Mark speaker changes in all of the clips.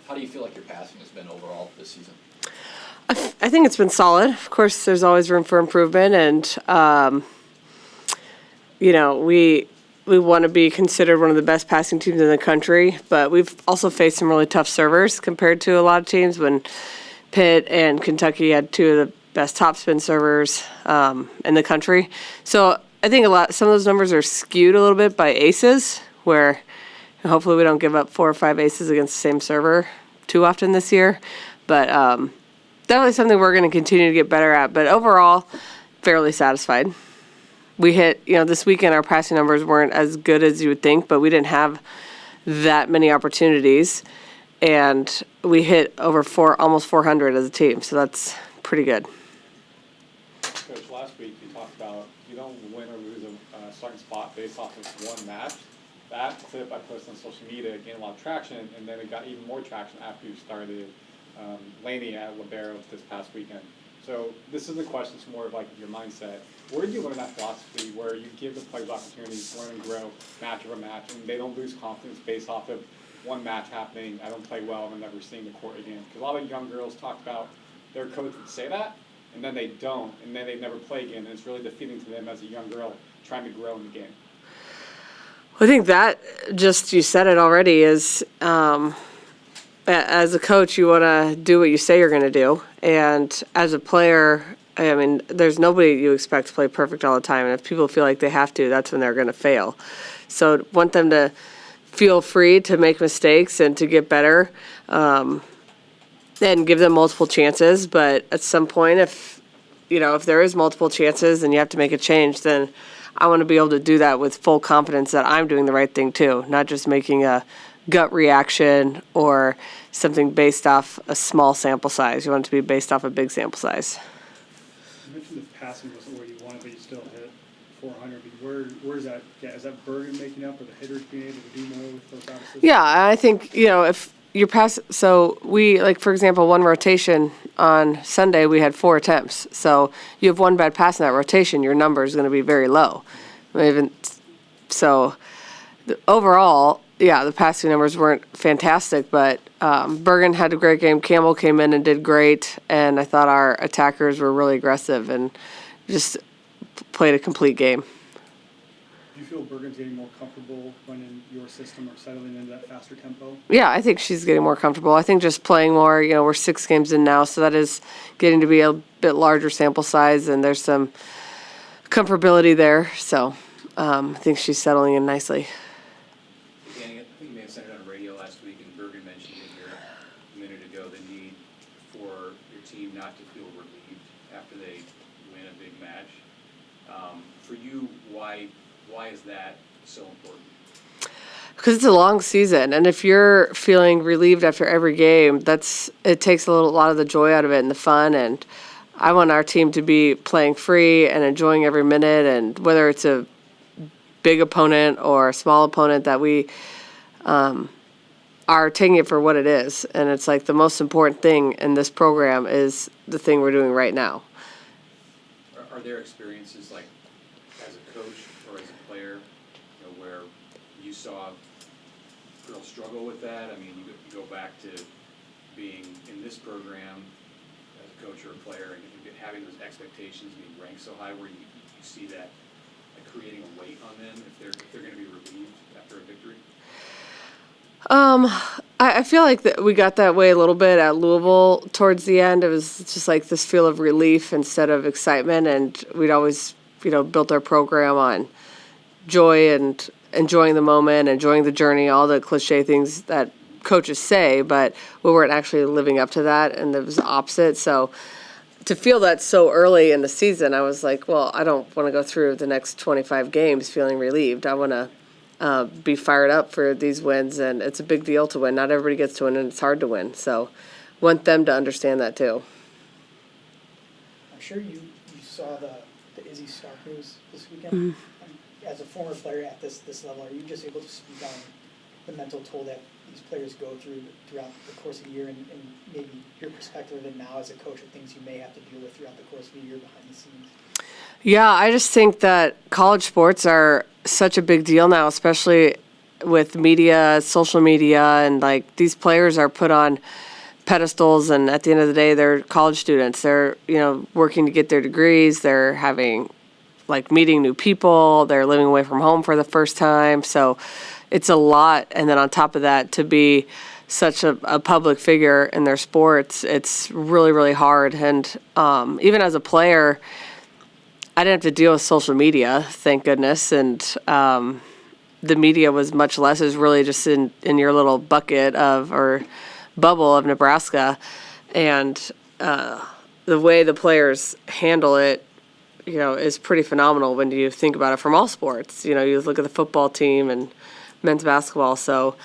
Speaker 1: How do you feel like your passing has been overall this season?
Speaker 2: I think it's been solid. Of course, there's always room for improvement, and we want to be considered one of the best passing teams in the country, but we've also faced some really tough servers compared to a lot of teams when Pitt and Kentucky had two of the best topspin servers in the country. So I think some of those numbers are skewed a little bit by aces, where hopefully we don't give up 4 or 5 aces against the same server too often this year. But definitely something we're going to continue to get better at. But overall, fairly satisfied. We hit, this weekend our passing numbers weren't as good as you would think, but we didn't have that many opportunities. And we hit over almost 400 as a team, so that's pretty good.
Speaker 3: Coach, last week you talked about you don't win or lose a starting spot based off of one match. That clip I posted on social media gained a lot of traction, and then it got even more traction after you started Laney at Libero this past weekend. So this isn't a question, it's more of like your mindset. Where did you learn that philosophy where you give the players opportunities to learn and grow match over match, and they don't lose confidence based off of one match happening, I don't play well, and I'm never seeing the court again? Because a lot of young girls talk about their coach would say that, and then they don't, and then they never play again, and it's really defeating to them as a young girl trying to grow in the game.
Speaker 2: I think that, just you said it already, is as a coach, you want to do what you say you're going to do. And as a player, I mean, there's nobody you expect to play perfect all the time. And if people feel like they have to, that's when they're going to fail. So want them to feel free to make mistakes and to get better, and give them multiple chances. But at some point, if there is multiple chances and you have to make a change, then I want to be able to do that with full confidence that I'm doing the right thing too, not just making a gut reaction or something based off a small sample size. You want it to be based off a big sample size.
Speaker 4: You mentioned the passing wasn't where you wanted, but you still hit 400. Where is that? Yeah, is that Bergen making up, or the hitters being able to do more with those out assists?
Speaker 2: Yeah, I think, if your pass, so we, like, for example, one rotation on Sunday, we had 4 attempts. So you have one bad pass in that rotation, your number is going to be very low. Overall, yeah, the passing numbers weren't fantastic, but Bergen had a great game. Campbell came in and did great, and I thought our attackers were really aggressive and just played a complete game.
Speaker 4: Do you feel Bergen's getting more comfortable when in your system or settling into that faster tempo?
Speaker 2: Yeah, I think she's getting more comfortable. I think just playing more, we're 6 games in now, so that is getting to be a bit larger sample size, and there's some comfortability there. So I think she's settling in nicely.
Speaker 5: Dani, I think you may have said it on radio last week, and Bergen mentioned it here a minute ago, the need for your team not to feel relieved after they win a big match. For you, why is that so important?
Speaker 2: Because it's a long season, and if you're feeling relieved after every game, it takes a lot of the joy out of it and the fun. And I want our team to be playing free and enjoying every minute, and whether it's a big opponent or a small opponent, that we are taking it for what it is. And it's like the most important thing in this program is the thing we're doing right now.
Speaker 5: Are there experiences, like as a coach or as a player, where you saw girls struggle with that? I mean, you go back to being in this program as a coach or a player, and having those expectations being ranked so high, where you see that creating a weight on them if they're going to be relieved after a victory?
Speaker 2: I feel like that we got that way a little bit at Louisville towards the end. It was just like this feel of relief instead of excitement, and we'd always, built our program on joy and enjoying the moment, enjoying the journey, all the cliche things that coaches say, but we weren't actually living up to that, and it was the opposite. So to feel that so early in the season, I was like, well, I don't want to go through the next 25 games feeling relieved. I want to be fired up for these wins, and it's a big deal to win. Not everybody gets to win, and it's hard to win. So want them to understand that too.
Speaker 6: I'm sure you saw the Izzy Stark news this weekend.
Speaker 2: Mm-hmm.
Speaker 6: As a former player at this level, are you just able to speak on the mental toll that these players go throughout the course of the year, and maybe your perspective of it now as a coach, of things you may have to deal with throughout the course of the year behind the scenes?
Speaker 2: Yeah, I just think that college sports are such a big deal now, especially with media, social media, and like these players are put on pedestals, and at the end of the day, they're college students. They're, working to get their degrees. They're having, like, meeting new people. They're living away from home for the first time. So it's a lot. And then on top of that, to be such a public figure in their sports, it's really, really hard. And even as a player, I didn't have to deal with social media, thank goodness. And the media was much less. It was really just in your little bucket or bubble of Nebraska. And the way the players handle it, is pretty phenomenal when you think about it from all sports. You look at the football team and men's basketball. So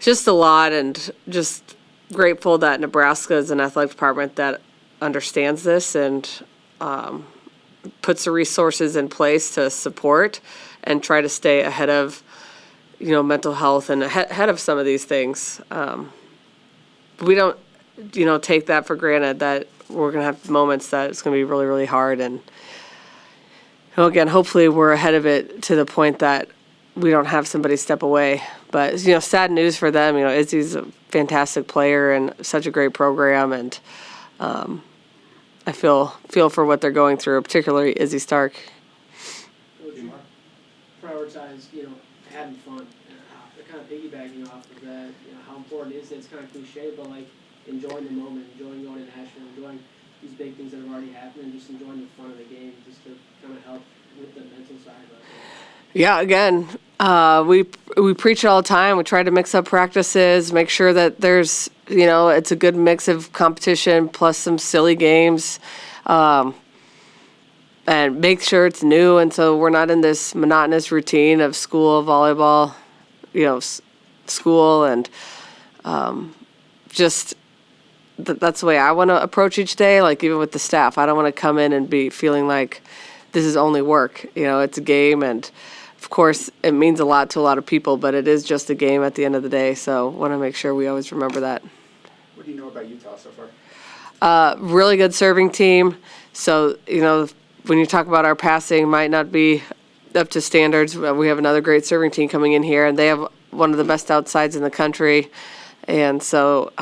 Speaker 2: just a lot, and just grateful that Nebraska is an athletic department that understands this and puts the resources in place to support and try to stay ahead of, mental health and ahead of some of these things. We don't, take that for granted, that we're going to have moments that it's going to be really, really hard. And again, hopefully we're ahead of it to the point that we don't have somebody step away. But, sad news for them. Izzy's a fantastic player and such a great program. And I feel for what they're going through, particularly Izzy Stark.
Speaker 7: Prioritize, having fun. Kind of piggybacking off of that, how important is it? It's kind of cliche, but like enjoying the moment, enjoying going to Nashville, enjoying these big things that have already happened, and just enjoying the fun of the game, just to kind of help with the mental side of it.
Speaker 2: Yeah, again, we preach it all the time. We try to mix up practices, make sure that there's, it's a good mix of competition plus some silly games, and make sure it's new. And so we're not in this monotonous routine of school, volleyball, school, and just that's the way I want to approach each day. Like, even with the staff, I don't want to come in and be feeling like this is only work. It's a game, and of course it means a lot to a lot of people, but it is just a game at the end of the day. So want to make sure we always remember that.
Speaker 8: What do you know about Utah so far?
Speaker 2: Really good serving team. So, when you talk about our passing, might not be up to standards. We have another great serving team coming in here, and they have one of the best outsides in the country. And so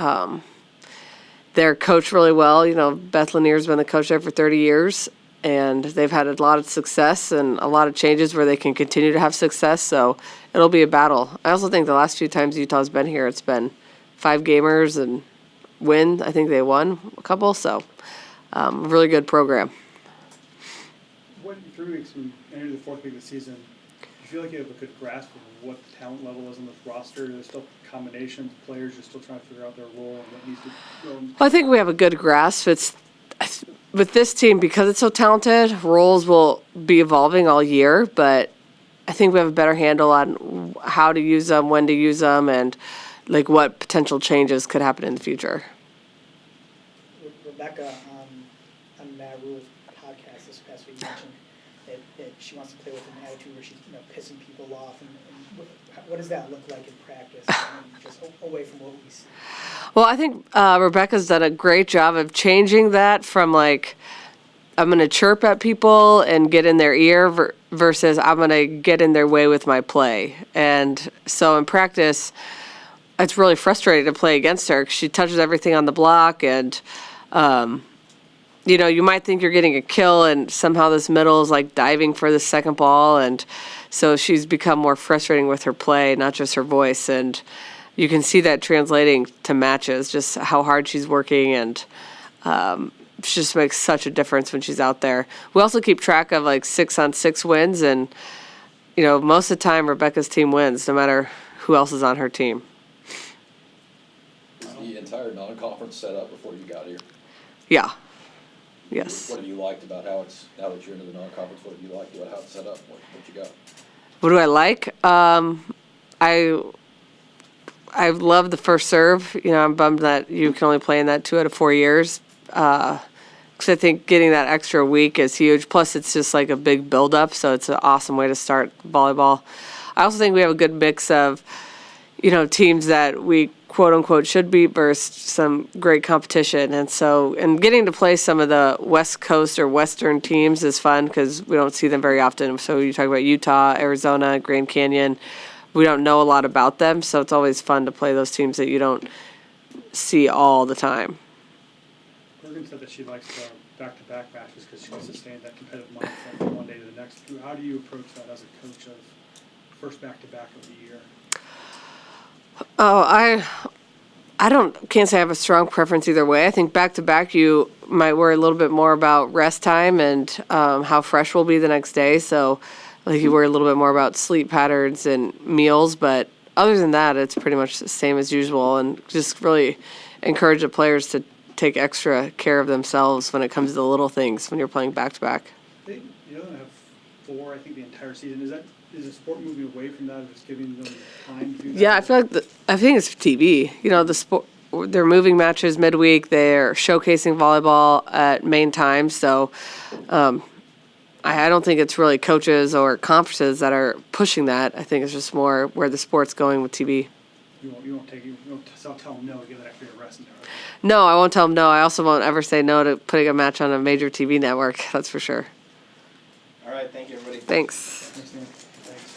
Speaker 2: they're coached really well. Beth Lanier's been the coach there for 30 years, and they've had a lot of success and a lot of changes where they can continue to have success. So it'll be a battle. I also think the last few times Utah's been here, it's been 5 gamers and win. I think they won a couple. So really good program.
Speaker 4: What, 3 weeks and enter the 4th week of the season, do you feel like you have a good grasp of what the talent level is on this roster? There's still combinations, players are still trying to figure out their role and what needs to go.
Speaker 2: Well, I think we have a good grasp. It's with this team, because it's so talented, roles will be evolving all year, but I think we have a better handle on how to use them, when to use them, and like what potential changes could happen in the future.
Speaker 6: Rebecca on Matt Rule's podcast this past week mentioned that she wants to play with an attitude where she's pissing people off. And what does that look like in practice, just away from what we see?
Speaker 2: Well, I think Rebecca's done a great job of changing that from like, I'm going to chirp at people and get in their ear versus I'm going to get in their way with my play. And so in practice, it's really frustrating to play against her 'cause she touches everything on the block, and you might think you're getting a kill, and somehow this middle is like diving for the second ball, and so she's become more frustrating with her play, not just her voice. And you can see that translating to matches, just how hard she's working, and she just makes such a difference when she's out there. We also keep track of like 6-on-6 wins, and most of the time Rebecca's team wins, no matter who else is on her team.
Speaker 1: Is the entire non-conference set up before you got here?
Speaker 2: Yeah. Yes.
Speaker 1: What have you liked about how it's, now that you're into the non-conference, what have you liked about how it's set up? What you got?
Speaker 2: What do I like? I love the first serve. I'm bummed that you can only play in that 2 out of 4 years. Because I think getting that extra week is huge. Plus, it's just like a big build-up, so it's an awesome way to start volleyball. I also think we have a good mix of, teams that we quote-unquote should beat versus some great competition. And getting to play some of the West Coast or Western teams is fun because we don't see them very often. So you talk about Utah, Arizona, Grand Canyon, we don't know a lot about them, so it's always fun to play those teams that you don't see all the time.
Speaker 4: Bergen said that she likes the back-to-back matches because she wants to stay in that competitive mindset from one day to the next. How do you approach that as a coach of first back-to-back of the year?
Speaker 2: Oh, can't say I have a strong preference either way. I think back-to-back you might worry a little bit more about rest time and how fresh we'll be the next day. So like you worry a little bit more about sleep patterns and meals, but other than that, it's pretty much the same as usual, and just really encourage the players to take extra care of themselves when it comes to the little things when you're playing back-to-back.
Speaker 4: You only have 4, I think, the entire season. Is the sport moving away from that, or just giving them time to do that?
Speaker 2: Yeah, I feel like I think it's TV. You know, the sport. They're moving matches midweek. They're showcasing volleyball at main times. So, I don't think it's really coaches or conferences that are pushing that. I think it's just more where the sport's going with TV.
Speaker 4: You won't tell them no to give that extra rest in there, right?
Speaker 2: No, I won't tell them no. I also won't ever say no to putting a match on a major TV network. That's for sure.
Speaker 9: All right, thank you, everybody.
Speaker 2: Thanks.
Speaker 4: Thanks, Dan. Thanks.